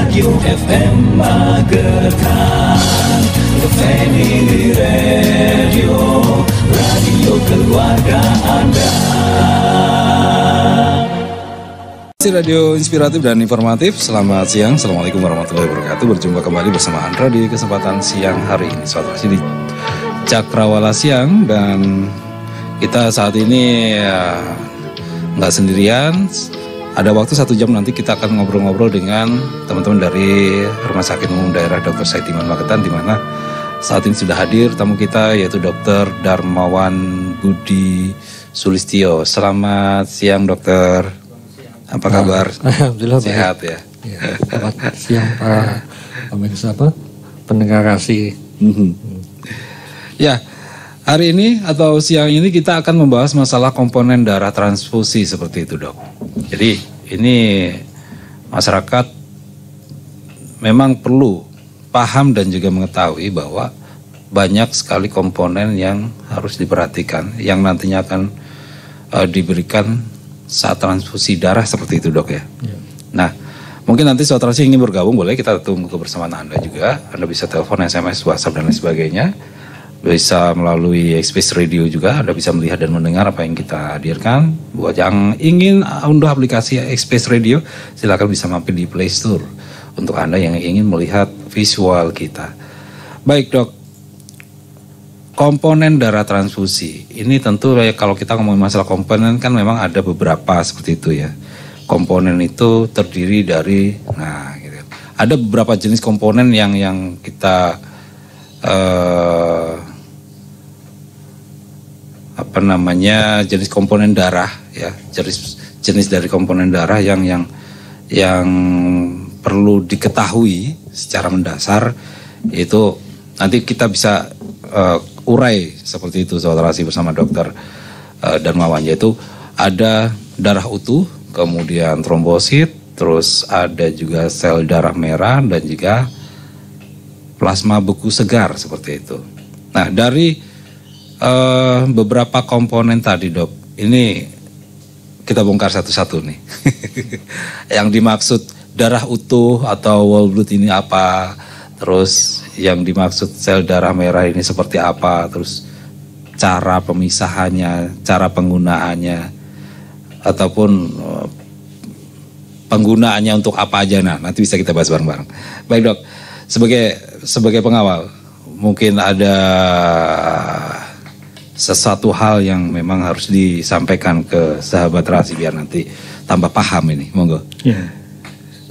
Radio FM Magetan, Family Radio, radio keluarga Anda. Radio inspiratif dan informatif. Selamat siang, Assalamualaikum warahmatullahi wabarakatuh. Berjumpa kembali bersama Andra di kesempatan siang hari ini. Suatu di Cakrawala Siang, dan kita saat ini nggak sendirian. Ada waktu 1 jam nanti kita akan ngobrol-ngobrol dengan teman-teman dari Rumah Sakit Umum Daerah Dr. Saitiman Magetan, di mana saat ini sudah hadir tamu kita, yaitu Dr. Darmawan Budi Sulistyo. Selamat siang, dokter. Apa kabar? Alhamdulillah sehat ya. Selamat siang para pemirsa pendengar kasih. Ya, hari ini atau siang ini kita akan membahas masalah komponen darah transfusi seperti itu, dok. Jadi ini masyarakat memang perlu paham dan juga mengetahui bahwa banyak sekali komponen yang harus diperhatikan, yang nantinya akan diberikan saat transfusi darah seperti itu, dok ya. Nah, mungkin nanti saudara yang ingin bergabung boleh, kita tunggu kebersamaan Anda juga. Anda bisa telepon, SMS, WhatsApp dan lain sebagainya. Bisa melalui Space Radio juga, Anda bisa melihat dan mendengar apa yang kita hadirkan. Buat yang ingin unduh aplikasi Space Radio, silakan bisa mampir di Play Store untuk Anda yang ingin melihat visual kita. Baik, dok. Komponen darah transfusi ini tentu ya, kalau kita ngomongin masalah komponen kan memang ada beberapa seperti itu ya. Komponen itu terdiri dari, gitu. Ada beberapa jenis komponen yang kita jenis komponen darah ya, jenis dari komponen darah yang perlu diketahui secara mendasar. Itu nanti kita bisa urai seperti itu, saudara bersama dokter Darmawan, yaitu ada darah utuh, kemudian trombosit, terus ada juga sel darah merah dan juga plasma beku segar seperti itu. Nah, dari beberapa komponen tadi, dok, ini kita bongkar satu-satu nih. Yang dimaksud darah utuh atau whole blood ini apa? Terus yang dimaksud sel darah merah ini seperti apa? Terus cara pemisahannya, cara penggunaannya, ataupun penggunaannya untuk apa aja. Nah, nanti bisa kita bahas bareng-bareng. Baik, dok. Sebagai pengawal, mungkin ada sesuatu hal yang memang harus disampaikan ke sahabat Rasi biar nanti tambah paham ini, monggo. Ya.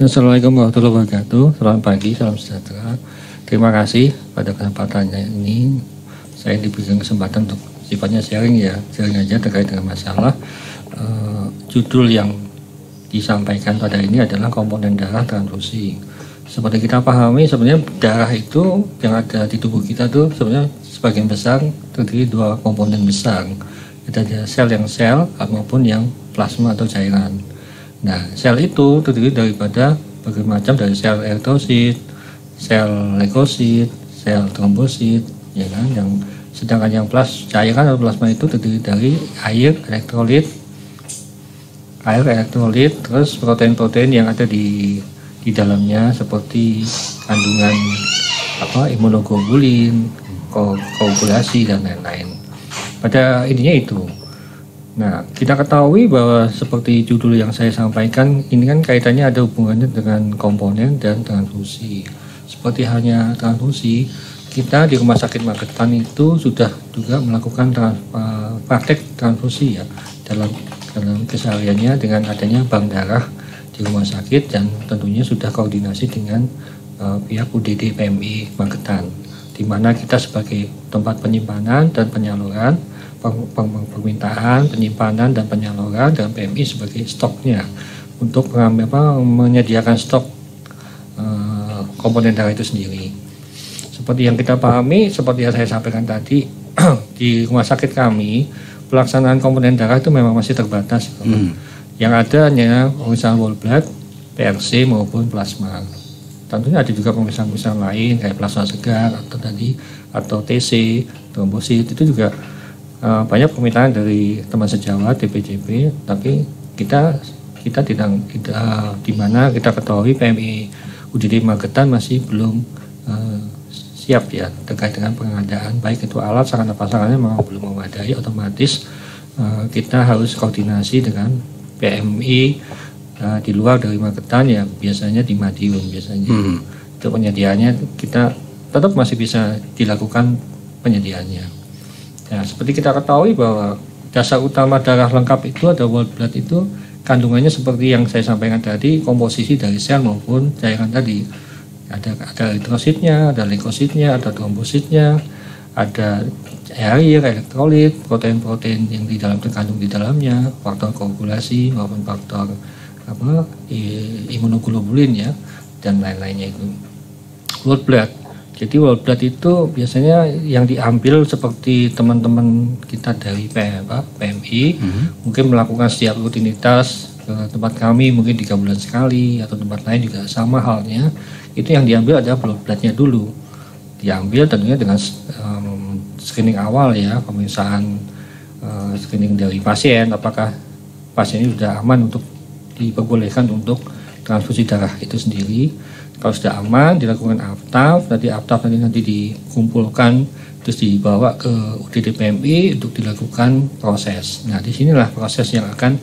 Assalamualaikum warahmatullahi wabarakatuh. Selamat pagi, salam sejahtera. Terima kasih pada kesempatannya ini. Saya diberikan kesempatan untuk sifatnya sharing aja terkait dengan masalah judul yang disampaikan pada ini adalah komponen darah transfusi. Seperti kita pahami, sebenarnya darah itu yang ada di tubuh kita tuh sebenarnya sebagian besar terdiri 2 komponen besar. Ada sel maupun yang plasma atau cairan. Nah, sel itu terdiri daripada berbagai macam, dari sel eritrosit, sel leukosit, sel trombosit, ya kan? Yang sedangkan yang cairan atau plasma itu terdiri dari air elektrolit, terus protein-protein yang ada di dalamnya seperti kandungan imunoglobulin, koagulasi dan lain-lain. Pada intinya itu. Nah, kita ketahui bahwa seperti judul yang saya sampaikan, ini kan kaitannya ada hubungannya dengan komponen dan transfusi. Seperti hanya transfusi, kita di Rumah Sakit Magetan itu sudah juga melakukan praktek transfusi ya dalam kesehariannya dengan adanya bank darah di rumah sakit, dan tentunya sudah koordinasi dengan pihak UDD PMI Magetan, di mana kita sebagai tempat penyimpanan dan penyaluran, permintaan, penyimpanan dan penyaluran, dan PMI sebagai stoknya untuk menyediakan stok komponen darah itu sendiri. Seperti yang kita pahami, seperti yang saya sampaikan tadi, di rumah sakit kami pelaksanaan komponen darah itu memang masih terbatas. Yang ada hanya pemeriksaan whole blood, PRC maupun plasma. Tentunya ada juga pemeriksaan lain kayak plasma segar atau TC, trombosit, itu juga banyak permintaan dari teman sejawat DPJP, tapi kita kita tidak di mana kita ketahui PMI UGD Magetan masih belum siap ya terkait dengan pengadaan baik itu alat sarana prasarannya memang belum memadai, otomatis kita harus koordinasi dengan PMI di luar dari Magetan ya, biasanya di Madiun biasanya. Itu penyediaannya kita tetap masih bisa dilakukan penyediaannya. Ya, seperti kita ketahui bahwa dasar utama darah lengkap itu ada whole blood itu kandungannya seperti yang saya sampaikan tadi, komposisi dari sel maupun cairan tadi. Ada eritrositnya, ada leukositnya, ada trombositnya, ada air, elektrolit, protein-protein yang di dalam terkandung di dalamnya, faktor koagulasi maupun faktor imunoglobulin ya, dan lain-lainnya itu. Whole blood. Jadi whole blood itu biasanya yang diambil seperti teman-teman kita dari PMI mungkin melakukan setiap rutinitas ke tempat kami mungkin 3 bulan sekali, atau tempat lain juga sama halnya. Itu yang diambil adalah blood bloodnya dulu. Diambil tentunya dengan screening awal ya, pemeriksaan screening dari pasien, apakah pasien ini sudah aman untuk diperbolehkan untuk transfusi darah itu sendiri. Kalau sudah aman, dilakukan aftaf, nanti dikumpulkan terus dibawa ke UGD PMI untuk dilakukan proses. Nah, disinilah proses yang akan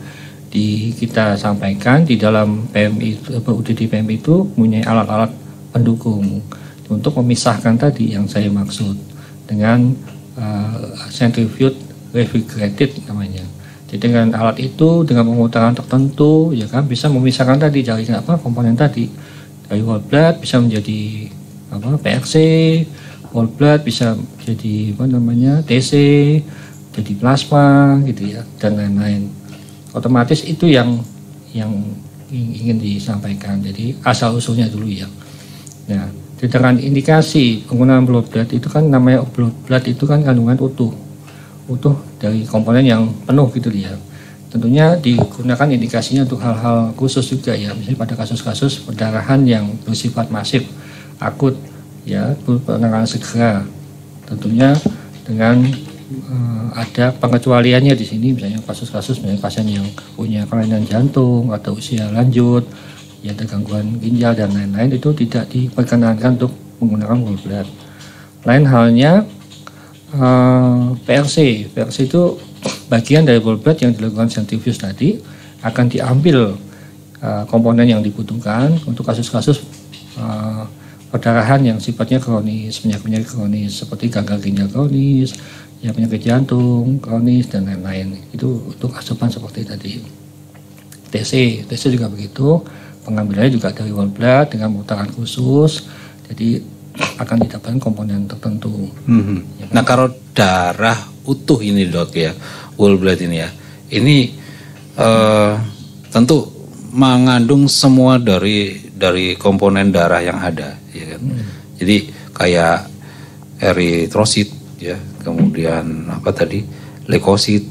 kita sampaikan di dalam PMI, UGD PMI itu punya alat-alat pendukung untuk memisahkan tadi yang saya maksud dengan centrifuge refrigerated namanya. Jadi dengan alat itu, dengan pemutaran tertentu, ya kan bisa memisahkan tadi jaringan komponen tadi. Dari whole blood bisa menjadi PRC, whole blood bisa jadi TC, jadi plasma gitu ya, dan lain-lain. Otomatis itu yang ingin disampaikan. Jadi asal usulnya dulu ya. Nah, dengan indikasi penggunaan blood itu kan namanya blood itu kan kandungan utuh dari komponen yang penuh gitu ya. Tentunya digunakan indikasinya untuk hal-hal khusus juga ya, misalnya pada kasus-kasus perdarahan yang bersifat masif, akut ya, penanganan segera. Tentunya dengan ada pengecualiannya di sini, misalnya kasus-kasus misalnya pasien yang punya kelainan jantung atau usia lanjut, ya ada gangguan ginjal dan lain-lain, itu tidak diperkenankan untuk menggunakan whole blood. Lain halnya PRC itu bagian dari whole blood yang dilakukan centrifuge tadi, akan diambil komponen yang dibutuhkan untuk kasus-kasus perdarahan yang sifatnya kronis, penyakit kronis seperti gagal ginjal kronis, ya penyakit jantung kronis dan lain-lain. Itu untuk asupan seperti tadi. TC juga begitu, pengambilannya juga dari whole blood dengan pemutaran khusus, jadi akan didapatkan komponen tertentu. Ya kan? Nah, kalau darah utuh ini dok ya, whole blood ini ya, ini tentu mengandung semua dari komponen darah yang ada, ya kan? Jadi kayak eritrosit, ya, kemudian leukosit,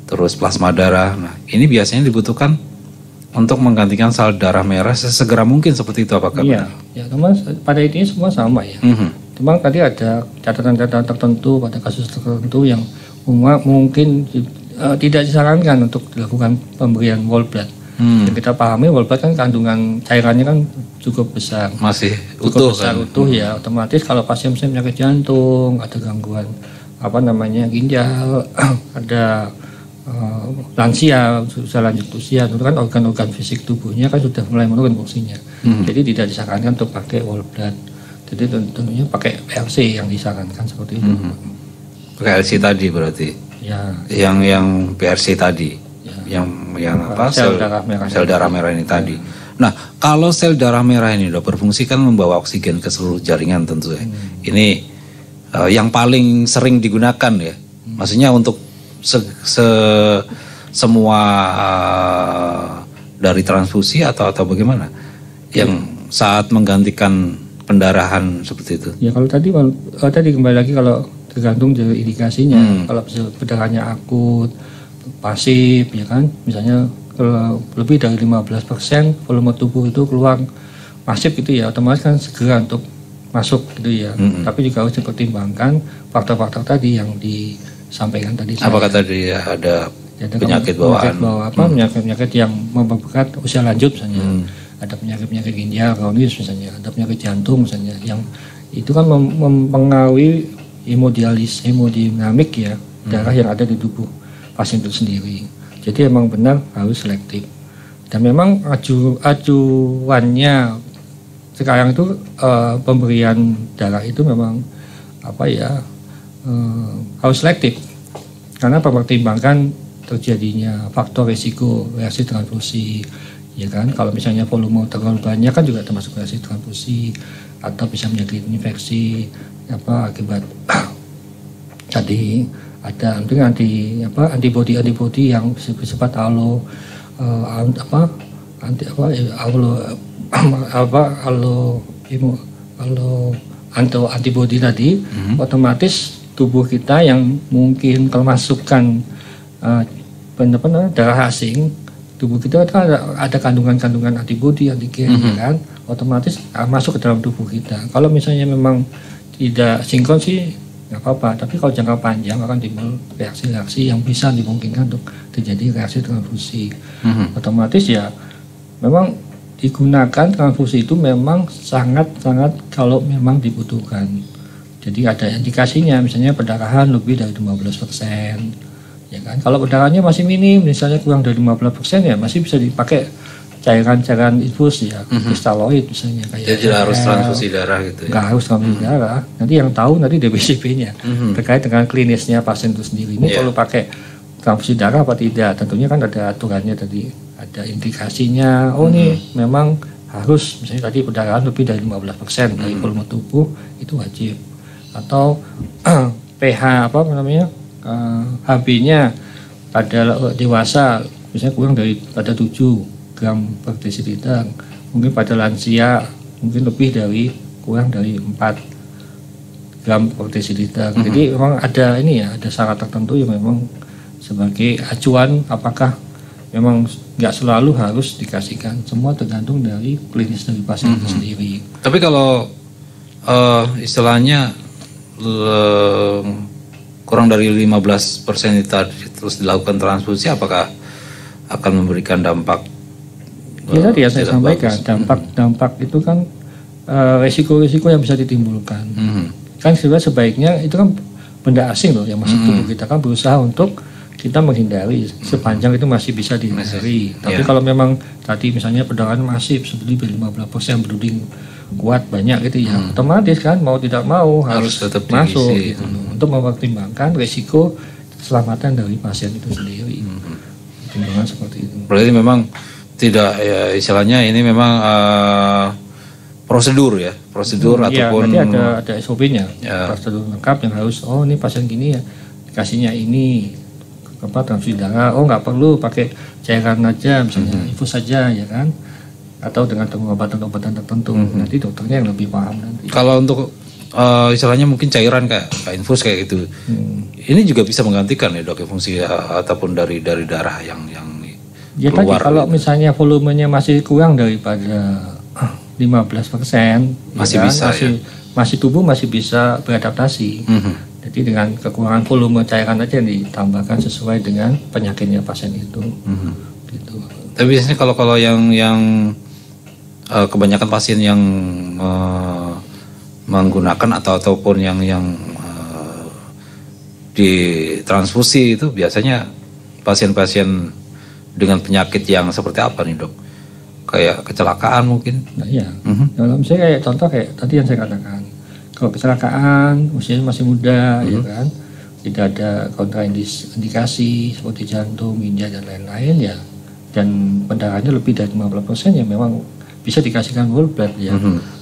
terus plasma darah. Nah, ini biasanya dibutuhkan untuk menggantikan sel darah merah sesegera mungkin, seperti itu apakah benar? Ya, teman, pada intinya semua sama ya. Cuma tadi ada catatan-catatan tertentu pada kasus tertentu yang mungkin tidak disarankan untuk dilakukan pemberian whole blood. Kita pahami whole blood kan kandungan cairannya kan cukup besar. Masih utuh kan? Utuh ya, otomatis kalau pasien penyakit jantung, ada gangguan ginjal, ada lansia, sudah lanjut usia, itu kan organ-organ fisik tubuhnya kan sudah mulai menurun fungsinya. Jadi tidak disarankan untuk pakai whole blood. Jadi tentunya pakai PRC yang disarankan seperti itu. Pakai LC tadi berarti. Ya. Yang PRC tadi. Ya. Yang sel darah merah ini tadi. Nah, kalau sel darah merah ini udah berfungsi kan membawa oksigen ke seluruh jaringan tentu ya. Ini yang paling sering digunakan ya. Maksudnya untuk semua dari transfusi atau bagaimana yang saat menggantikan pendarahan seperti itu? Ya kalau tadi kembali lagi, kalau tergantung dari indikasinya. Kalau pendarahannya akut, pasif, ya kan, misalnya lebih dari 15% volume tubuh itu keluar masif gitu ya, otomatis kan segera untuk masuk gitu ya. Tapi juga harus dipertimbangkan faktor-faktor tadi yang disampaikan tadi. Apakah tadi ada Jadi penyakit bawaan. Penyakit yang memperberat usia lanjut misalnya. Ada penyakit ginjal kronis misalnya, ada penyakit jantung misalnya, yang itu kan mempengaruhi hemodinamik ya, darah yang ada di tubuh pasien itu sendiri. Jadi emang benar harus selektif. Dan memang acuannya sekarang itu pemberian darah itu memang harus selektif, karena mempertimbangkan terjadinya faktor risiko reaksi transfusi, ya kan. Kalau misalnya volume terlalu banyak kan juga termasuk reaksi transfusi, atau bisa menjadi infeksi akibat tadi ada antibodi yang bersifat antibodi tadi, otomatis tubuh kita yang mungkin kalau masukkan darah asing, tubuh kita kan ada kandungan antibodi, antigen, kan, otomatis masuk ke dalam tubuh kita. Kalau misalnya memang tidak sinkron sih nggak apa-apa, tapi kalau jangka panjang akan timbul reaksi-reaksi yang bisa dimungkinkan untuk terjadi reaksi transfusi. Otomatis ya memang digunakan transfusi itu memang sangat-sangat kalau memang dibutuhkan. Jadi ada indikasinya, misalnya perdarahan lebih dari 15%, ya kan. Kalau perdarahannya masih minim, misalnya kurang dari 15%, ya masih bisa dipakai cairan infus ya, kristaloid misalnya kayak. Jadi tidak harus transfusi darah gitu ya. Nggak harus transfusi darah. Nanti yang tahu nanti DBCP-nya terkait dengan klinisnya pasien itu sendiri. Ini perlu pakai transfusi darah apa tidak? Tentunya kan ada aturannya tadi, ada indikasinya. Oh ini memang harus, misalnya tadi perdarahan lebih dari 15% dari volume tubuh itu wajib. Atau pH HB-nya pada dewasa misalnya kurang pada 7 gram per desiliter, mungkin pada lansia mungkin lebih dari kurang dari 4 gram per desiliter. Jadi memang ada ada syarat tertentu yang memang sebagai acuan, apakah memang nggak selalu harus dikasihkan, semua tergantung dari klinis dari pasien itu sendiri. Tapi kalau istilahnya kurang dari 15% tadi terus dilakukan transfusi, apakah akan memberikan dampak? Ya tadi yang saya sampaikan, dampak itu kan resiko-resiko yang bisa ditimbulkan. Kan sebaiknya itu kan benda asing loh yang masuk tubuh kita, kan berusaha untuk kita menghindari sepanjang itu masih bisa dihindari. Tapi kalau memang tadi misalnya perdarahan masif seperti 15% bleeding kuat banyak gitu ya, otomatis kan mau tidak mau harus tetap masuk gitu, untuk mempertimbangkan risiko keselamatan dari pasien itu sendiri. Pertimbangan seperti itu. Berarti memang tidak ya, istilahnya ini memang prosedur ataupun nanti ada SOP-nya, prosedur lengkap yang harus, ini pasien gini ya dikasihnya ini transfusi darah, nggak perlu pakai cairan aja misalnya, infus saja ya kan, atau dengan pengobatan-obatan tertentu. Nanti dokternya yang lebih paham nanti. Kalau untuk istilahnya mungkin cairan kayak infus kayak gitu, ini juga bisa menggantikan ya dok, fungsi ataupun dari darah yang ya keluar. Tadi kalau gitu, misalnya volumenya masih kurang daripada 15%, masih bisa masih tubuh masih bisa beradaptasi. Jadi dengan kekurangan volume cairan aja yang ditambahkan sesuai dengan penyakitnya pasien itu. Gitu. Tapi biasanya kalau yang kebanyakan pasien yang menggunakan ataupun yang ditransfusi itu biasanya pasien-pasien dengan penyakit yang seperti apa nih dok? Kayak kecelakaan mungkin? Nah iya. Kalau misalnya kayak contoh kayak tadi yang saya katakan, kalau kecelakaan usianya masih muda, ya kan, tidak ada kontraindikasi seperti jantung, ginjal dan lain-lain ya, dan pendarahannya lebih dari 50% ya memang bisa dikasihkan whole blood ya,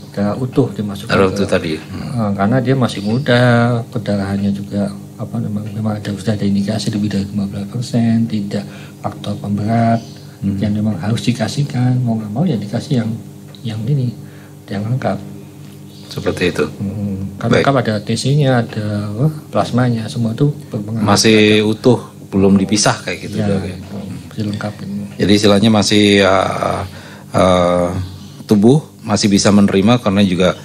udah utuh dimasukkan. Itu tadi. Karena dia masih muda, pendarahannya juga memang sudah ada indikasi lebih dari 15%, tidak faktor pemberat yang memang harus dikasihkan, mau nggak mau ya dikasih yang ini, yang lengkap. Seperti itu. Karena lengkap ada TC-nya, ada plasmanya, semua itu berpengaruh. Masih utuh, belum dipisah kayak gitu ya, dok ya. Masih lengkap ini. Jadi istilahnya masih tubuh masih bisa menerima, karena juga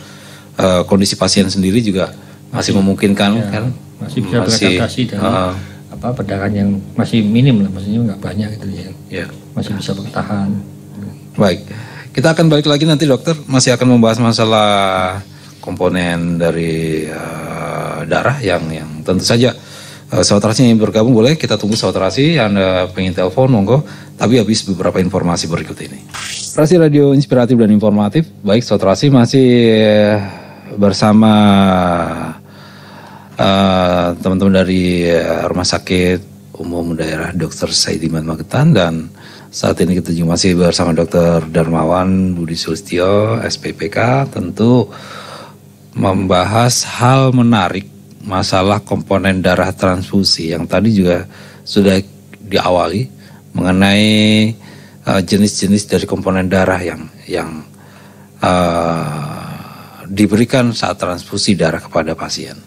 kondisi pasien sendiri juga masih memungkinkan kan, masih bisa beradaptasi dari perdarahan yang masih minim lah, maksudnya nggak banyak gitu ya. Ya. Masih bisa bertahan. Baik, kita akan balik lagi nanti dokter, masih akan membahas masalah komponen dari darah yang tentu saja saudara Rasi yang bergabung boleh kita tunggu saudara Rasi, Anda pengen telepon monggo, tapi habis beberapa informasi berikut ini. Rasi Radio Inspiratif dan Informatif, baik saudara Rasi masih bersama teman-teman dari Rumah Sakit Umum Daerah Dr. Saidiman Magetan, dan saat ini kita juga masih bersama Dr. Darmawan Budi Sulistyo SPPK, tentu membahas hal menarik masalah komponen darah transfusi yang tadi juga sudah diawali mengenai jenis-jenis dari komponen darah yang diberikan saat transfusi darah kepada pasien.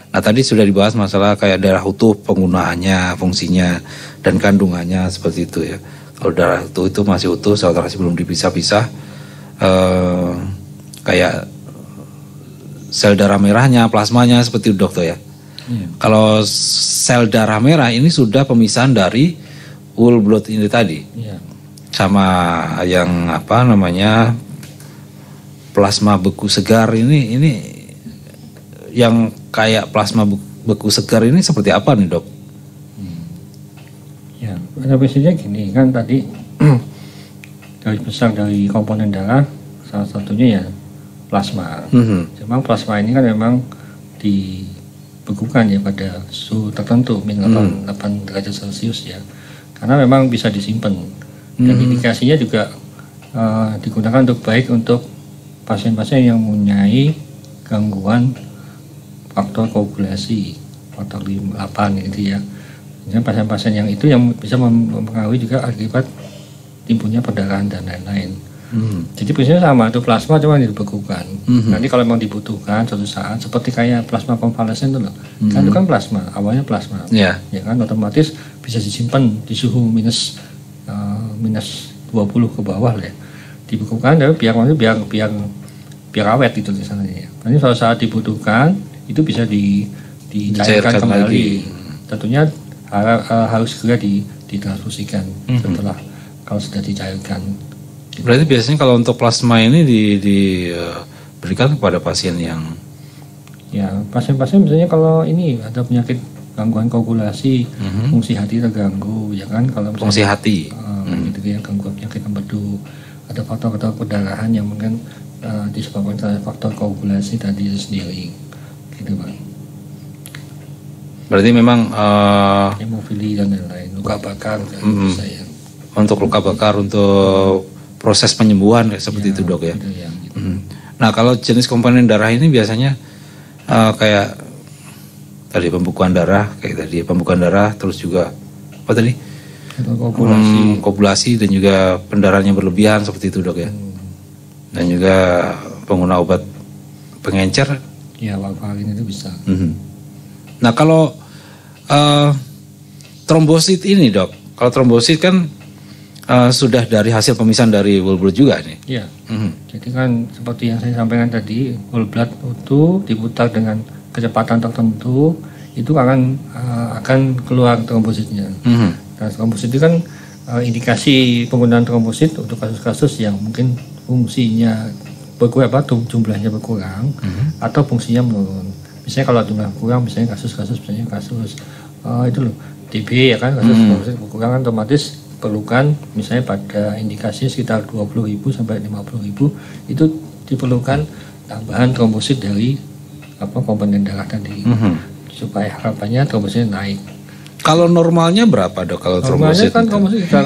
Nah tadi sudah dibahas masalah kayak darah utuh, penggunaannya, fungsinya, dan kandungannya seperti itu ya. Kalau darah utuh itu masih utuh, saudara masih belum dipisah-pisah, kayak sel darah merahnya, plasmanya seperti itu dokter ya. Kalau sel darah merah ini sudah pemisahan dari whole blood ini tadi, sama yang apa namanya plasma beku segar ini yang kayak plasma beku segar ini seperti apa nih dok? Ya, prinsipnya gini kan tadi dari besar dari komponen darah salah satunya ya plasma. Memang plasma ini kan memang dibekukan ya pada suhu tertentu min 8 derajat Celcius ya, karena memang bisa disimpan dan indikasinya juga digunakan untuk baik untuk pasien-pasien yang mempunyai gangguan faktor koagulasi, faktor 8 gitu ya. Dan pasien-pasien yang itu yang bisa mempengaruhi juga akibat timbulnya perdarahan dan lain-lain. Jadi prinsipnya sama, itu plasma cuma dibekukan. Nanti kalau memang dibutuhkan suatu saat, seperti kayak plasma konvalesen itu loh, kan itu kan plasma, awalnya plasma, ya kan otomatis bisa disimpan di suhu minus 20 ke bawah lah ya. Dibekukan, tapi biar awet gitu misalnya ya. Nanti suatu saat dibutuhkan itu bisa dicairkan kembali lagi. Tentunya harus segera ditransfusikan setelah kalau sudah dicairkan. Berarti biasanya kalau untuk plasma ini diberikan kepada pasien yang ya pasien-pasien misalnya kalau ini ada penyakit gangguan koagulasi, fungsi hati terganggu ya kan, kalau misalnya, fungsi hati gitu ya, gangguan penyakit empedu, ada faktor-faktor perdarahan yang mungkin disebabkan oleh faktor koagulasi tadi sendiri. Gitu Pak. Berarti memang hemofili dan lain-lain, luka bakar bisa ya. Untuk luka bakar, untuk proses penyembuhan seperti itu dok ya. Gitu ya gitu. Nah kalau jenis komponen darah ini biasanya kayak tadi pembekuan darah, terus juga apa tadi? Koagulasi dan juga pendarahan yang berlebihan seperti itu dok ya. Dan juga pengguna obat pengencer. Ya, warfarin itu bisa. Nah kalau trombosit ini dok, kalau trombosit kan sudah dari hasil pemisahan dari whole blood juga nih. Iya. Jadi kan seperti yang saya sampaikan tadi, whole blood utuh diputar dengan kecepatan tertentu, itu akan keluar trombositnya. Nah, trombosit itu kan indikasi penggunaan trombosit untuk kasus-kasus yang mungkin fungsinya jumlahnya berkurang atau fungsinya menurun. Misalnya kalau jumlah kurang, misalnya kasus itu loh TB ya kan, kasus trombosit berkurang kan otomatis perlukan misalnya pada indikasi sekitar 20.000 sampai 50.000 itu diperlukan tambahan trombosit dari komponen darah tadi supaya harapannya trombosit naik. Kalau normalnya berapa dok kalau trombosit? Normalnya kan trombosit sekitar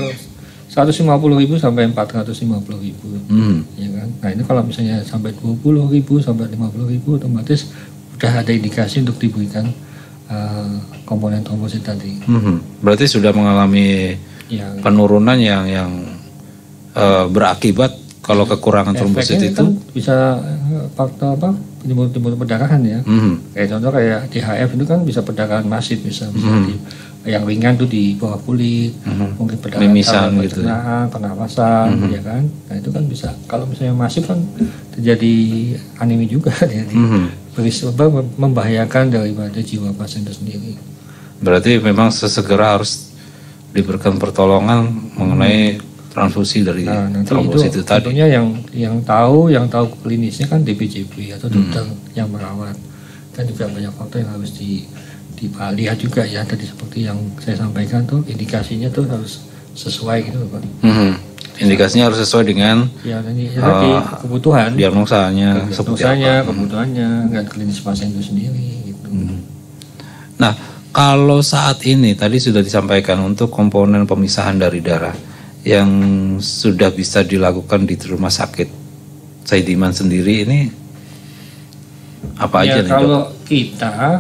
150.000 sampai 450.000 ya kan. Nah ini kalau misalnya sampai 20.000 sampai 50.000 otomatis sudah ada indikasi untuk diberikan komponen trombosit tadi. Berarti sudah mengalami penurunan yang berakibat kalau kekurangan trombosit itu kan bisa faktor timbul perdarahan ya. Kayak contoh kayak DHF itu kan bisa perdarahan masif, bisa yang ringan tuh di bawah kulit, mungkin perdarahan pencernaan, pernapasan, ya kan. Nah itu kan bisa. Kalau misalnya masif kan terjadi anemia juga, jadi membahayakan daripada jiwa pasien itu sendiri. Berarti memang sesegera harus diberikan pertolongan mengenai transfusi dari nanti trombosit itu tadi. Tentunya yang tahu klinisnya kan DPJP atau dokter yang merawat. Kan juga banyak faktor yang harus dilihat juga ya. Tadi seperti yang saya sampaikan tuh indikasinya tuh harus sesuai gitu Pak. Indikasinya harus sesuai dengan kebutuhan, diagnosanya, kebutuhannya, dan klinis pasien itu sendiri. Gitu. Nah, kalau saat ini tadi sudah disampaikan untuk komponen pemisahan dari darah yang sudah bisa dilakukan di rumah sakit Saidiman sendiri ini apa aja nih kalau Dok? kita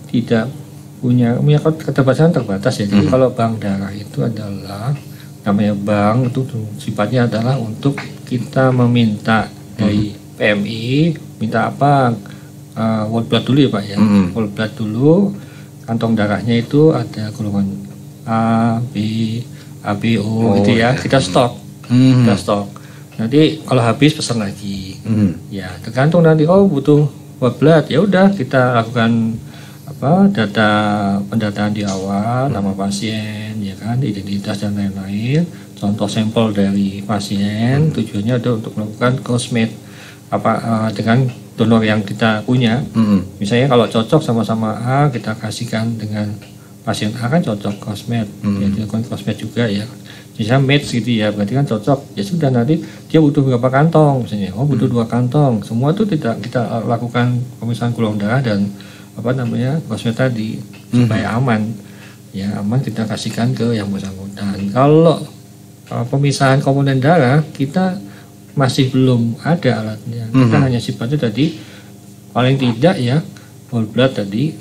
tidak punya keterbatasan terbatas ya. Jadi kalau bank darah itu adalah namanya bank itu sifatnya adalah untuk kita meminta dari PMI minta apa whole blood dulu ya Pak ya. Whole blood dulu, kantong darahnya itu ada golongan A, B, ABO gitu ya. Kita stok. Kita stok. Nanti kalau habis pesan lagi. Ya, tergantung nanti butuh whole blood, ya udah kita lakukan data pendataan di awal, nama pasien ya kan, identitas dan lain-lain, contoh sampel dari pasien, tujuannya ada untuk melakukan crossmatch dengan donor yang kita punya. Misalnya kalau cocok sama-sama A, kita kasihkan dengan pasien A kan cocok crossmatch, ya dilakukan crossmatch juga ya. Misalnya match gitu ya, berarti kan cocok. Ya sudah, nanti dia butuh berapa kantong misalnya, butuh 2 kantong. Semua itu tidak kita lakukan pemisahan golongan darah dan crossmatch tadi supaya aman. Ya aman, kita kasihkan ke yang bersangkutan. Kalau pemisahan komponen darah kita masih belum ada alatnya. Kita hanya sifatnya tadi paling tidak ya whole blood tadi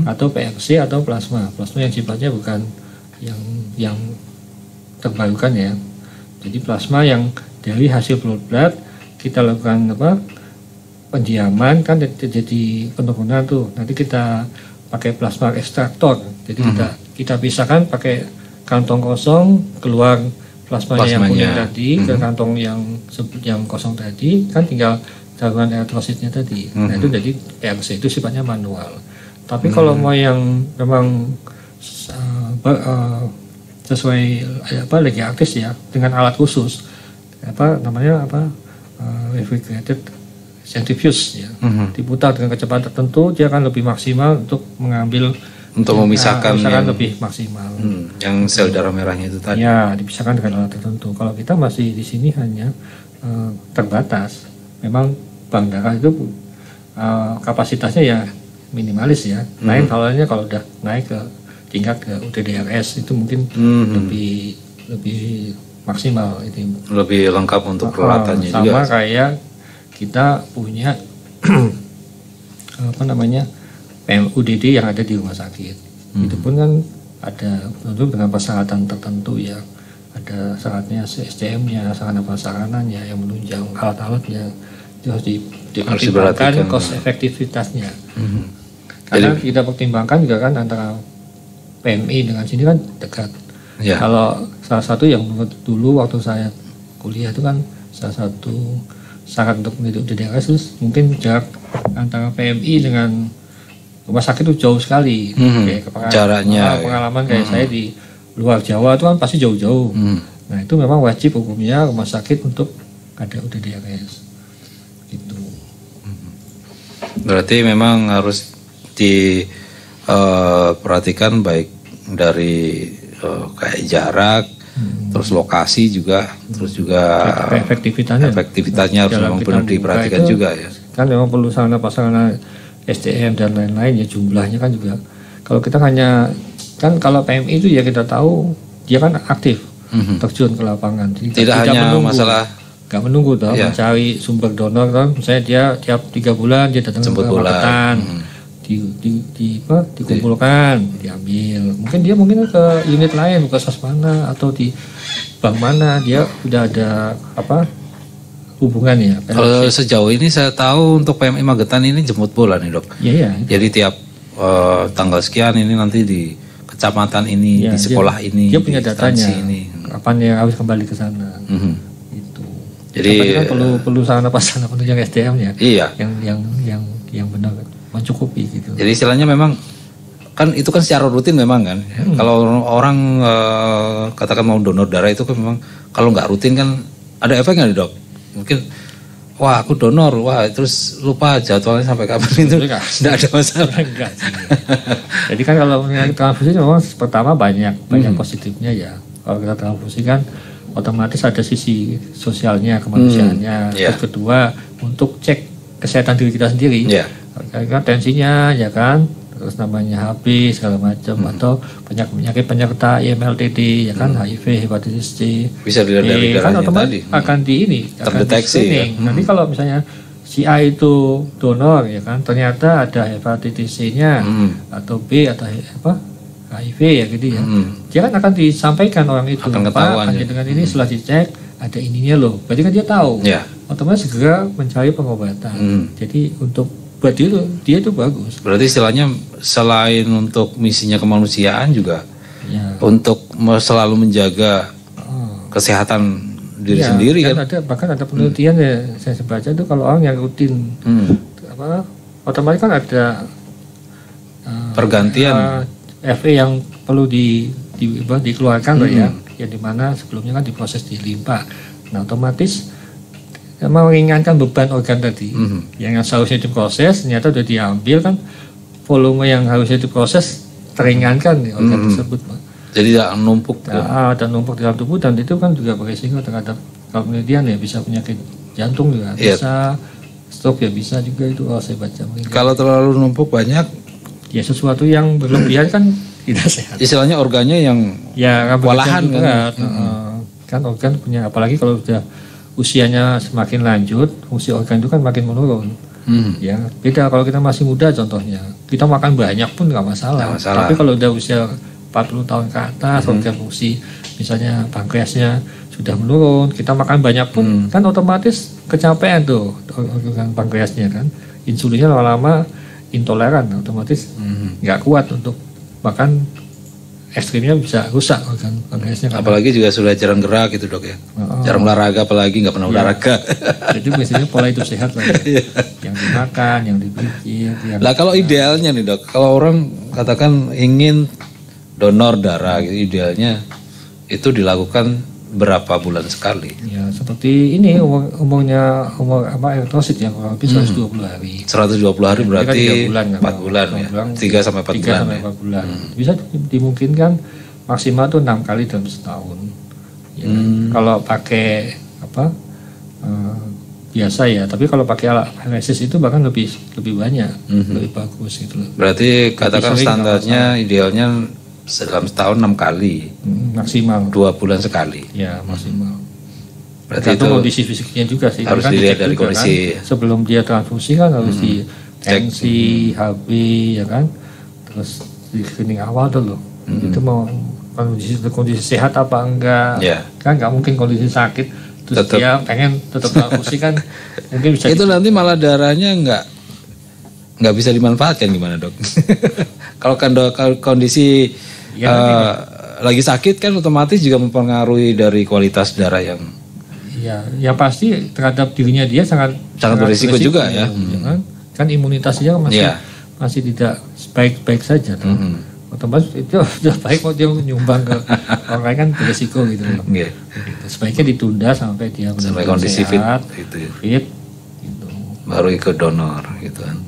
atau PRC atau plasma yang sifatnya bukan yang terbarukan ya. Jadi plasma yang dari hasil whole blood kita lakukan pendiaman kan jadi penurunan tuh. Nanti kita pakai plasma ekstraktor. Jadi kita pisahkan pakai kantong kosong, keluar plasmanya yang kuning tadi ke kantong yang kosong tadi, kan tinggal saluran eritrositnya tadi. Nah itu jadi PRC itu sifatnya manual. Tapi kalau mau yang memang sesuai legiatis ya, dengan alat khusus refrigerated centrifuge ya, diputar dengan kecepatan tertentu, dia akan lebih maksimal untuk mengambil memisahkan yang lebih maksimal. Yang sel darah merahnya itu tadi. Ya, dipisahkan dengan alat tertentu. Kalau kita masih di sini hanya terbatas. Memang bank darah itu kapasitasnya ya minimalis ya. Lain halnya kalau udah naik ke tingkat ke UTDRS itu mungkin lebih maksimal itu. Lebih lengkap untuk peralatannya sama juga. Sama kayak kita punya UDD yang ada di rumah sakit. Itu pun kan ada tentu dengan persyaratan tertentu ya. Ada syaratnya SDM-nya, sarana prasarananya yang menunjang alat-alatnya. Itu harus dipertimbangkan cost efektivitasnya. Karena kita pertimbangkan juga kan antara PMI dengan sini kan dekat. Ya. Kalau salah satu yang dulu waktu saya kuliah itu kan salah satu syarat untuk menjadi UTDRS itu mungkin jarak antara PMI dengan rumah sakit itu jauh sekali. Jaraknya. Pengalaman kayak saya di luar Jawa itu kan pasti jauh-jauh. Nah itu memang wajib hukumnya rumah sakit untuk ada UTDRS. Gitu. Berarti memang harus diperhatikan baik dari kayak jarak, terus lokasi juga, terus juga efektivitasnya harus memang benar diperhatikan juga ya. Kan memang perlu sarana prasarana SDM dan lain-lain ya, jumlahnya kan juga. Kalau kita hanya kan kalau PMI itu ya kita tahu dia kan aktif terjun ke lapangan. Tidak hanya menunggu, masalah nggak menunggu toh mencari sumber donor kan. Misalnya dia tiap 3 bulan dia datang ke Magetan. Dikumpulkan, diambil. Mungkin ke unit lain, ke sos mana atau di bank mana, dia udah ada hubungan ya. Kalau sejauh ini saya tahu untuk PMI Magetan ini jemput bola nih Dok. Iya. Jadi tiap tanggal sekian ini nanti di kecamatan ini, di sekolah ini, dia punya datanya. Ini. Kapan dia harus kembali ke sana? Itu. Jadi kan perlu sarana prasarana penunjang SDM ya. Iya. Yang benar mencukupi gitu. Jadi istilahnya memang kan itu kan secara rutin memang kan. Kalau orang katakan mau donor darah itu kan memang kalau nggak rutin kan ada efeknya nih dok. Mungkin wah aku donor, wah terus lupa jadwalnya sampai kapan itu nggak ada masalah. Enggak sih. Jadi kan kalau transfusi memang pertama banyak positifnya ya. Kalau kita transfusi kan otomatis ada sisi sosialnya, kemanusiaannya. Terus kedua untuk cek kesehatan diri kita sendiri. Karena tensinya ya kan, terus namanya HB segala macam atau penyakit penyerta IMLTD ya kan, HIV, hepatitis C. Bisa dilihat dari darahnya kan otomatis tadi. akan Terdeteksi ya. Nanti kalau misalnya si A itu donor ya kan, ternyata ada hepatitis C-nya atau B atau HIV ya gitu ya. Dia kan akan disampaikan orang itu. Akan ketahuan ya. Dengan ini setelah dicek ada ininya loh. Berarti kan dia tahu. Otomatis segera mencari pengobatan. Jadi untuk buat dia itu bagus. Berarti istilahnya selain untuk misinya kemanusiaan juga untuk selalu menjaga kesehatan diri sendiri kan. Bahkan ada penelitian ya saya baca itu kalau orang yang rutin otomatis kan ada pergantian FE yang perlu dikeluarkan loh ya. Yang dimana sebelumnya kan diproses di limpa. Nah otomatis meringankan beban organ tadi yang seharusnya diproses ternyata sudah diambil kan, volume yang harusnya diproses teringankan di organ tersebut Pak. Jadi tidak numpuk dan numpuk di dalam tubuh, dan itu kan juga berisiko terhadap kalau penelitian ya bisa penyakit jantung juga bisa, stroke ya bisa juga itu saya baca. Kalau terlalu numpuk banyak ya sesuatu yang berlebihan kan tidak sehat. Istilahnya organnya yang kewalahan kan. Kan organ punya, apalagi kalau sudah usianya semakin lanjut, fungsi organ itu kan makin menurun. Ya, beda kalau kita masih muda contohnya. Kita makan banyak pun nggak masalah. Tapi kalau udah usia 40 tahun ke atas, organ fungsi misalnya pankreasnya sudah menurun, kita makan banyak pun kan otomatis kecapean tuh organ pankreasnya kan. Insulinnya lama-lama intoleran, otomatis nggak kuat untuk makan. Ekstrimnya bisa rusak organ pankreasnya. Apalagi juga sudah jarang gerak gitu dok ya. Jarang olahraga, apalagi nggak pernah olahraga. Jadi biasanya pola hidup sehat lah ya. Yang dimakan, yang dipikir. Lah kalau idealnya nih dok, kalau orang katakan ingin donor darah, gitu, idealnya itu dilakukan berapa bulan sekali? Ya seperti ini umur eritrosit yang kurang lebih 120 hari. 120 hari berarti 4 bulan ya. 3 sampai 4 bulan. 3 sampai 4 bulan. Bisa dimungkinkan maksimal tuh 6 kali dalam setahun. Ya, kalau pakai biasa ya, tapi kalau pakai alat analisis itu bahkan lebih banyak, lebih bagus gitu loh. Berarti katakan standarnya idealnya dalam setahun 6 kali, maksimal 2 bulan sekali. Ya maksimal. Berarti itu kondisi fisiknya juga sih. Harus dilihat dari kondisi. Kan, sebelum dia transfusi kan harus di tensi, HB ya kan, terus di screening awal dulu. Itu mau kondisi sehat apa enggak? Kan nggak mungkin kondisi sakit terus dia pengen tetap transfusi kan mungkin bisa. Itu nanti malah darahnya nggak bisa dimanfaatkan gimana dok? Kalau kondisi lagi sakit kan otomatis juga mempengaruhi dari kualitas darah yang. Ya pasti terhadap dirinya dia sangat berisiko juga ya. Kan imunitasnya masih tidak baik-baik saja. Otomatis itu sudah baik mau dia menyumbang ke orang lain kan berisiko gitu. Sebaiknya ditunda sampai dia sampai kondisi sehat, fit gitu. Gitu. Baru ikut donor gitu kan.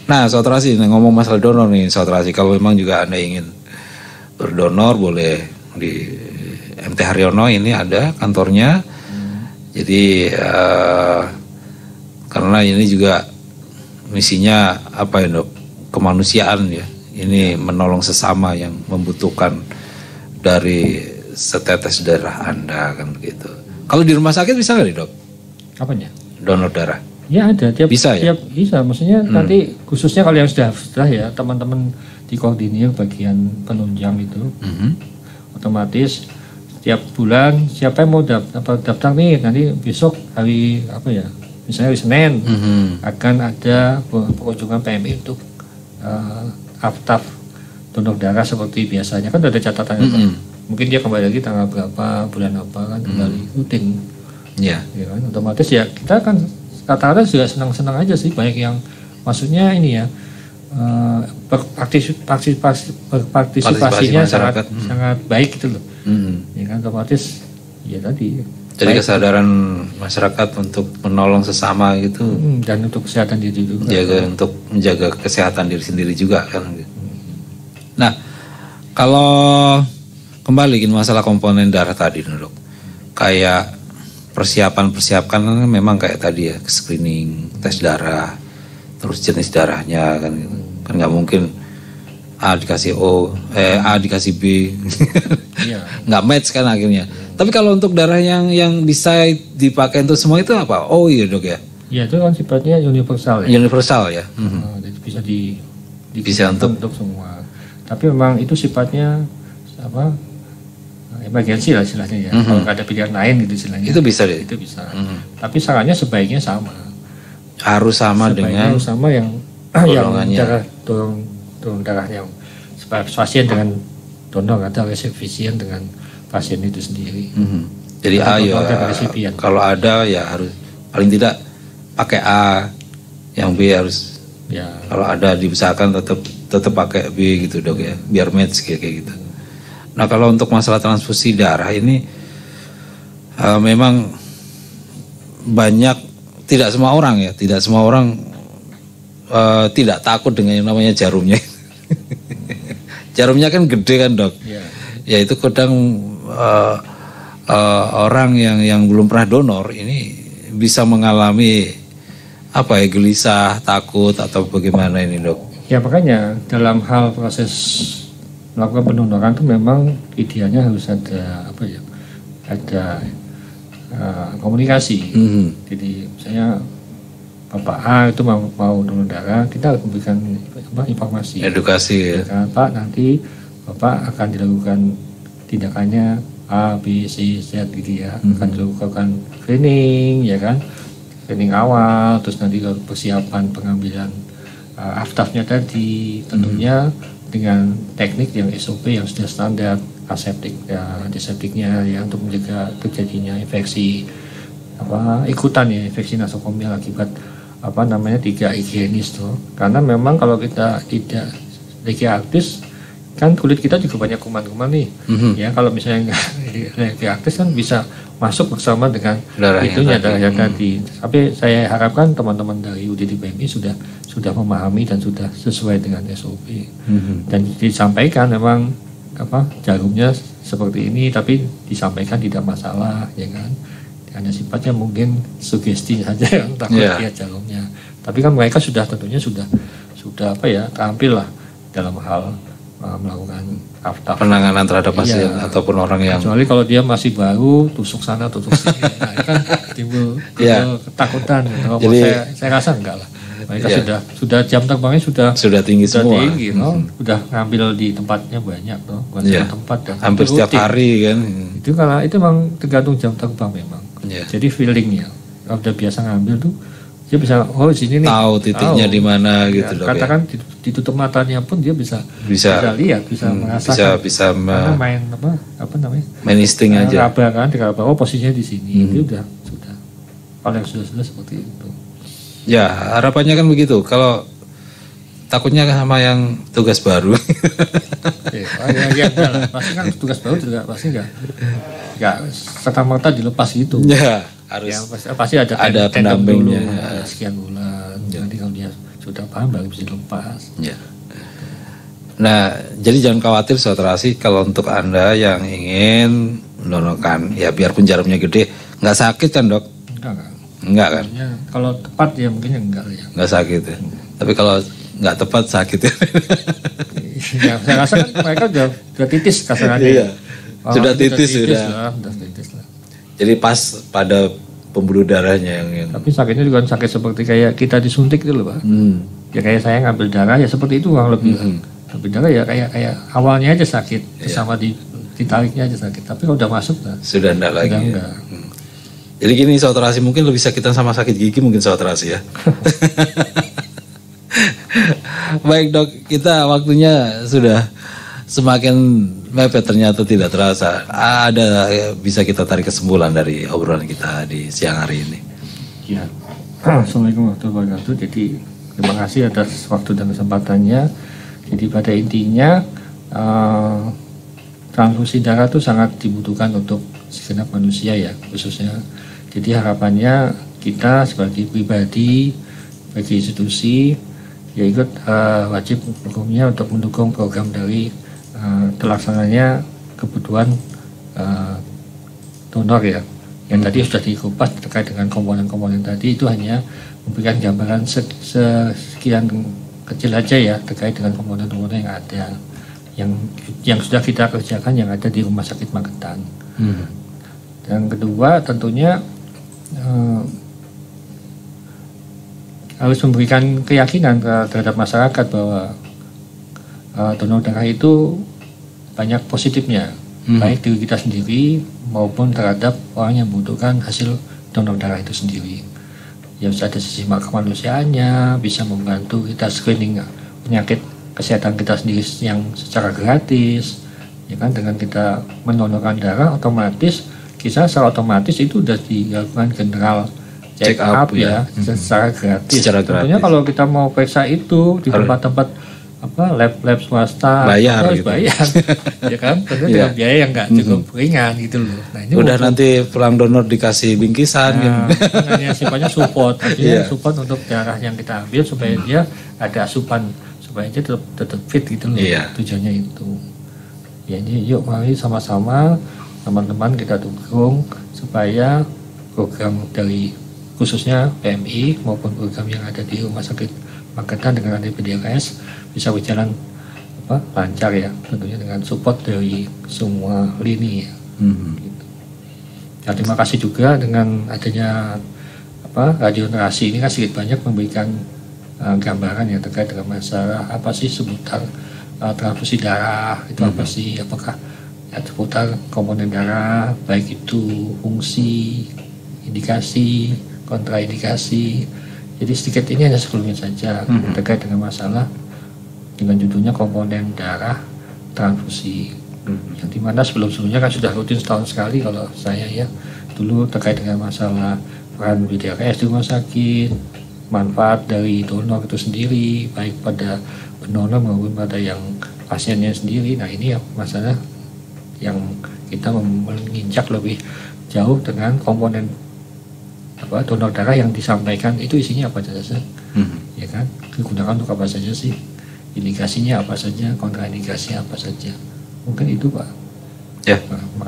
Nah, Saudara Rasi, ngomong masalah donor nih, Saudara Rasi, kalau memang juga Anda ingin berdonor boleh di MT Haryono ini ada kantornya. Jadi karena ini juga misinya apa ya dok, kemanusiaan ya. Ini menolong sesama yang membutuhkan dari setetes darah Anda kan begitu. Kalau di rumah sakit bisa nggak nih dok? Apanya? Donor darah. Ya ada bisa ya? Bisa, maksudnya nanti khususnya kalau yang sudah ya teman-teman dikoordinir bagian penunjang itu otomatis setiap bulan siapa yang mau daftar nih nanti besok hari misalnya hari Senin akan ada pengunjungan PMI untuk daftar donor darah seperti biasanya kan ada catatannya mungkin dia kembali lagi tanggal berapa bulan apa kan kembali rutin ya kan otomatis ya kita kan kata-kata juga senang-senang aja sih banyak yang maksudnya ini ya berpartisipasinya masyarakat. sangat baik gitu loh. Hmm. Ya kan otomatis ya tadi. Jadi baik. kesadaran masyarakat untuk menolong sesama gitu, Dan untuk kesehatan diri juga. untuk menjaga kesehatan diri sendiri juga kan. Nah, kalau kembali ke masalah komponen darah tadi, Dok, kayak persiapan kan memang kayak tadi ya, screening, tes darah, terus jenis darahnya kan, gitu. Kan nggak mungkin A dikasih A dikasih B, Iya. nggak match kan akhirnya. Tapi kalau untuk darah yang bisa dipakai untuk semua itu apa? Oh iya, Dok ya. Ya itu kan sifatnya universal ya. Universal ya. Jadi bisa Bisa untuk semua. Tapi memang itu sifatnya apa? Emergensi lah istilahnya ya. Kalau nggak ada pilihan lain gitu istilahnya. Itu bisa deh. Itu bisa. Tapi sarannya sebaiknya sama. Harus sama dengan Harus sama yang golongannya. dorong darah yang pasien dengan donor atau resipien dengan pasien itu sendiri. Jadi A ya, Atau resipien. kalau ada ya harus paling tidak pakai A, yang B harus Ya. kalau ada diusahakan tetap pakai B gitu, Dok ya, biar match kayak gitu. Nah kalau untuk masalah transfusi darah ini memang banyak, tidak semua orang tidak takut dengan yang namanya jarumnya. Jarumnya kan gede kan, Dok. Ya. Ya itu kadang orang yang belum pernah donor ini bisa mengalami apa ya, gelisah, takut atau bagaimana ini, Dok? Ya makanya dalam hal proses melakukan pendonoran itu memang idealnya harus ada apa ya, ada komunikasi. Jadi misalnya Bapak A itu mau donor darah, kita harus memberikan informasi. Edukasi ya. Pak, nanti Bapak akan dilakukan tindakannya A, B, C, Z gitu ya. Akan dilakukan screening ya kan, screening awal, terus nanti persiapan pengambilan aftafnya tadi, tentunya dengan teknik yang SOP yang sudah standar, aseptik ya, antiseptiknya ya, untuk mencegah terjadinya infeksi ikutan ya, infeksi nosokomial akibat 3 higienis tuh. Karena memang kalau kita tidak reaktif kan kulit kita juga banyak kuman-kuman nih. Ya kalau misalnya nggak reaktif kan bisa masuk bersama dengan darahnya tadi. Tapi saya harapkan teman-teman dari UDD PMI sudah memahami dan sudah sesuai dengan SOP. Dan disampaikan memang jarumnya seperti ini, tapi disampaikan tidak masalah ya kan. Hanya sifatnya mungkin sugesti saja yang takut dia jarumnya. Tapi kan mereka tentunya sudah terampil lah dalam hal melakukan penanganan terhadap pasien ataupun orang yang, kecuali kalau dia masih baru, tusuk sana tusuk sini, nah itu kan timbul ketakutan. Jadi saya rasa enggak lah. Mereka sudah jam terbangnya sudah tinggi semua. Sudah ngambil di tempatnya banyak bukan tempat dan hampir setiap hari kan. Itu karena itu memang tergantung jam terbang memang. Jadi feelingnya, kalau udah biasa ngambil tuh dia bisa sini nih, tahu titiknya di mana gitu, Dok. Katakan ditutup matanya pun dia bisa lihat, bisa merasakan. Bisa karena main apa namanya? Main insting aja. Diraba, posisinya di sini. Itu sudah kalau yang sudah seperti itu. Ya, harapannya kan begitu. Kalau takutnya sama yang tugas baru. Ya enggak lah. Pasti kan tugas baru juga pasti enggak serta-merta dilepas gitu. Ya, harus ya, pasti ada pendampingnya dulu, sekian bulan. Nanti kalau dia sudah paham baru bisa dilepas. Ya. Nah, jadi jangan khawatir Saudara Asih, kalau untuk Anda yang ingin mendonorkan, ya biarpun jarumnya gede, nggak sakit kan, Dok? Enggak kan? Ya, kalau tepat ya mungkin enggak ya. Nggak sakit ya. Tapi kalau nggak tepat sakit ya. Ya, saya rasa kan mereka sudah titis kasarannya. Iya. Sudah titis lah. Jadi pas pada pembuluh darahnya yang. Tapi sakitnya juga sakit seperti kayak kita disuntik itu loh, Pak. Ya kayak saya ngambil darah ya seperti itu kurang lebih. Ngambil darah ya kayak awalnya aja sakit, sama ditariknya aja sakit. Tapi kalau udah masuk sudah enggak lagi. Enggak. Jadi gini Saudara Asih, mungkin lebih sakitan sama sakit gigi mungkin Saudara Asih ya. Baik, Dok, kita waktunya sudah semakin mepet, ternyata tidak terasa. Ada bisa kita tarik kesimpulan dari obrolan kita di siang hari ini. Ya, Assalamualaikum warahmatullahi wabarakatuh. Jadi Terima kasih atas waktu dan kesempatannya. Jadi pada intinya transfusi darah itu sangat dibutuhkan untuk segenap manusia ya khususnya. Jadi harapannya kita sebagai pribadi, bagi institusi ya ikut wajib hukumnya untuk mendukung program dari terlaksananya kebutuhan donor ya. Yang tadi sudah dikupas terkait dengan komponen-komponen tadi, itu hanya memberikan gambaran sekian kecil aja ya terkait dengan komponen-komponen yang ada, yang sudah kita kerjakan yang ada di Rumah Sakit Magetan. Yang kedua tentunya harus memberikan keyakinan terhadap masyarakat bahwa donor darah itu banyak positifnya, baik diri kita sendiri maupun terhadap orang yang membutuhkan hasil donor darah itu sendiri. Ya bisa ada sisi kemanusiaannya, bisa membantu kita screening penyakit kesehatan kita sendiri yang secara gratis, ya kan. Dengan kita mendonorkan darah otomatis kita secara otomatis itu sudah dilakukan general check up ya secara gratis. Tentunya kalau kita mau periksa itu di tempat-tempat lab swasta bayar harus bayar ya kan, tentu dengan biaya yang nggak cukup ringan gitu loh. Nah, ini udah nanti pulang donor dikasih bingkisan hanya sifatnya support, artinya support untuk darah yang kita ambil supaya dia ada asupan supaya dia tetap fit gitu loh. Tujuannya itu ya. Ini yuk mari sama-sama teman-teman kita dukung supaya program dari khususnya PMI maupun program yang ada di Rumah Sakit Magetan dengan ada PDRS bisa berjalan lancar ya, tentunya dengan support dari semua lini ya. Gitu. Ya, terima kasih juga dengan adanya radio narasi ini kan sedikit banyak memberikan gambaran ya terkait dengan masalah apa sih seputar transfusi darah itu apa sih, apakah ya seputar komponen darah baik itu fungsi, indikasi, kontraindikasi. Jadi sedikit ini hanya sebelumnya saja terkait dengan masalah dengan judulnya komponen darah transfusi, yang dimana sebelumnya kan sudah rutin setahun sekali kalau saya ya dulu terkait dengan masalah peran PDRS di rumah sakit, manfaat dari donor itu sendiri baik pada pendonor maupun pada yang pasiennya sendiri. Nah ini ya masalah yang kita menginjak lebih jauh dengan komponen donor darah yang disampaikan itu isinya apa saja, ya kan, digunakan untuk apa saja sih, indikasinya apa saja, kontraindikasinya apa saja, mungkin itu Pak. Ya,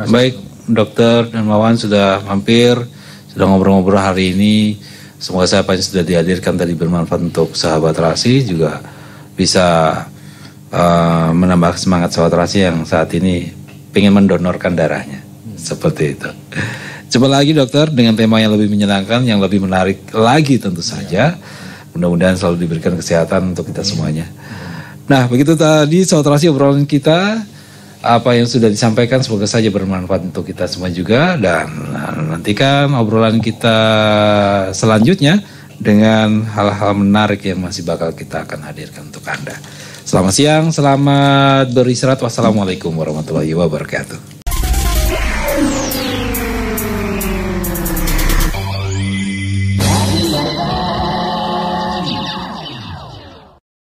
baik Dokter dan Wawan sudah mampir, sudah ngobrol-ngobrol hari ini. Semoga apa yang sudah dihadirkan tadi bermanfaat untuk sahabat Rasi, juga bisa menambah semangat sahabat Rasi yang saat ini ingin mendonorkan darahnya, seperti itu. Coba lagi dokter dengan tema yang lebih menyenangkan, yang lebih menarik lagi tentu saja. Mudah-mudahan selalu diberikan kesehatan untuk kita semuanya. Nah begitu tadi sahabat Rasi obrolan kita. Apa yang sudah disampaikan semoga saja bermanfaat untuk kita semua juga. Dan nantikan obrolan kita selanjutnya dengan hal-hal menarik yang masih bakal kita akan hadirkan untuk Anda. Selamat siang, selamat beristirahat. Wassalamualaikum warahmatullahi wabarakatuh.